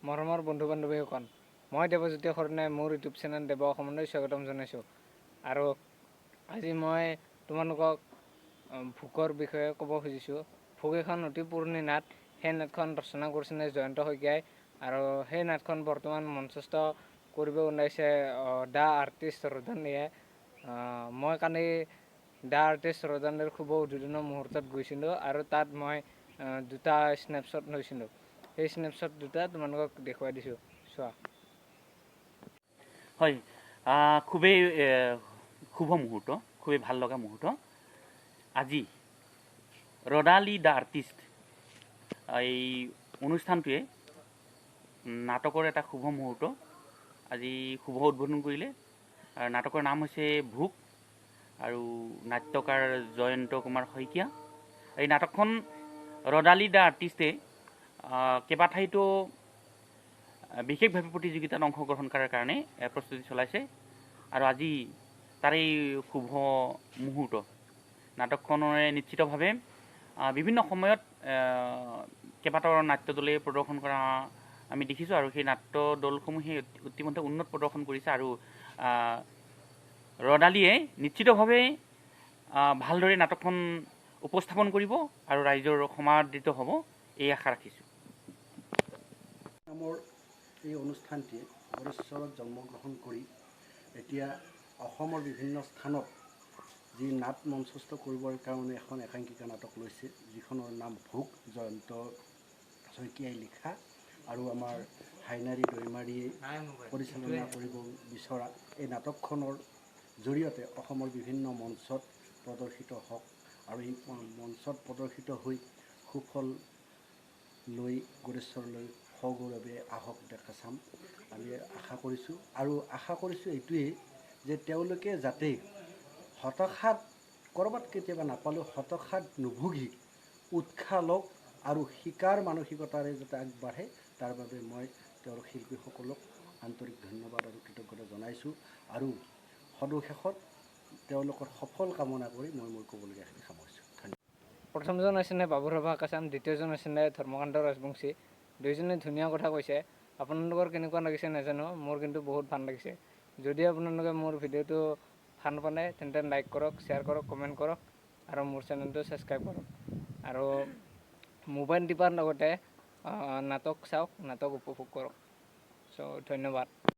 মৰমৰ বন্ধু বান্ধৱীসকল, মই দেৱজ্যোতি শৰণে মোৰ ইউটিউব চেনেল দেৱ অসমলৈ স্বাগতম জনাইছোঁ। আৰু আজি মই তোমালোকক ভোকৰ বিষয়ে ক'ব খুজিছোঁ। ভোক এখন অতি পুৰণি নাট। সেই নাটখন ৰচনা কৰিছিলে জয়ন্ত শইকীয়াই, আৰু সেই নাটখন বৰ্তমান মঞ্চস্থ কৰিব ওলাইছে দ্য আৰ্টিষ্ট ৰদনীয়ে। মই কালি দ্য আৰ্টিষ্ট ৰদনীৰ শুভ উদ্বোধনৰ মুহূৰ্তত গৈছিলোঁ, আৰু তাত মই দুটা স্নেপশ্বট লৈছিলোঁ। সেই স্নেপশ্বট দুটা তোমালোকক দেখুৱাই দিছোঁ, চোৱা। হয়, খুবেই শুভ মুহূৰ্ত, খুবেই ভাল লগা মুহূৰ্ত। আজি ৰদালি দ্য আৰ্টিষ্ট এই অনুষ্ঠানটোৱে নাটকৰ এটা শুভ মুহূৰ্ত আজি শুভ উদ্বোধন কৰিলে। আৰু নাটকৰ নাম হৈছে ভোক, আৰু নাট্যকাৰ জয়ন্ত কুমাৰ শইকীয়া। এই নাটকখন ৰদালি দ্য আৰ্টিষ্টে কেইবাঠাইতো বিশেষভাৱে প্ৰতিযোগিতাত অংশগ্ৰহণ কৰাৰ কাৰণে প্ৰস্তুতি চলাইছে, আৰু আজি তাৰেই শুভ মুহূৰ্ত। নাটকখনৰে নিশ্চিতভাৱে বিভিন্ন সময়ত কেইবাটাও নাট্য দলে প্ৰদৰ্শন কৰা আমি দেখিছোঁ, আৰু সেই নাট্য দলসমূহে ইতিমধ্যে উন্নত প্ৰদৰ্শন কৰিছে, আৰু ৰদালিয়ে নিশ্চিতভাৱে ভালদৰে নাটকখন উপস্থাপন কৰিব আৰু ৰাইজৰ সমাদৃত হ'ব, এই আশা ৰাখিছোঁ। নামৰ এই অনুষ্ঠানটিয়ে হৰিশ্বৰত জন্মগ্ৰহণ কৰি এতিয়া অসমৰ বিভিন্ন স্থানত যি নাট মঞ্চস্থ কৰিবৰ কাৰণে এখন একাংকিকা নাটক লৈছে, যিখনৰ নাম ভোক, জয়ন্ত শইকীয়াই লিখা আৰু আমাৰ হাইনাৰী দৈমাৰীয়ে পৰিচালনা কৰিব বিচৰা এই নাটকখনৰ জৰিয়তে অসমৰ বিভিন্ন মঞ্চত প্ৰদৰ্শিত হওক, আৰু এই মঞ্চত প্ৰদৰ্শিত হৈ সুফল লৈ গৌৰেশ্বৰলৈ সগৌৰৱে আহক দেখা চাম, আমি আশা কৰিছোঁ। আৰু আশা কৰিছোঁ এইটোৱেই যে তেওঁলোকে যাতে হতাশাত ক'ৰবাত কেতিয়াবা নাপালেও হতাশাত নুভুগি উৎসাহ লওক আৰু শিকাৰ মানসিকতাৰে যাতে আগবাঢ়ে, তাৰ বাবে মই তেওঁৰ শিল্পীসকলক আন্তৰিক ধন্যবাদ আৰু কৃতজ্ঞতা জনাইছোঁ। আৰু সদুশেষত তেওঁলোকৰ সফল কামনা কৰি মই মোৰ ক'বলগীয়া সামৰিছোঁ। ধন্যবাদ। প্ৰথমজন আছিলে বাবুৰাভা কাছাম, দ্বিতীয়জন আছিলে ধৰ্মকান্ত ৰাজবংশী। দুয়োজনে ধুনীয়া কথা কৈছে। আপোনালোকৰ কেনেকুৱা লাগিছে নাজানো, মোৰ কিন্তু বহুত ভাল লাগিছে। যদি আপোনালোকে মোৰ ভিডিঅ'টো ভাল পালে তেন্তে লাইক কৰক, শ্বেয়াৰ কৰক, কমেণ্ট কৰক, আৰু মোৰ চেনেলটো ছাবস্ক্ৰাইব কৰক। আৰু মোবাইল টিপাৰ লগতে নাটক চাওক, নাটক উপভোগ কৰক। চ' ধন্যবাদ।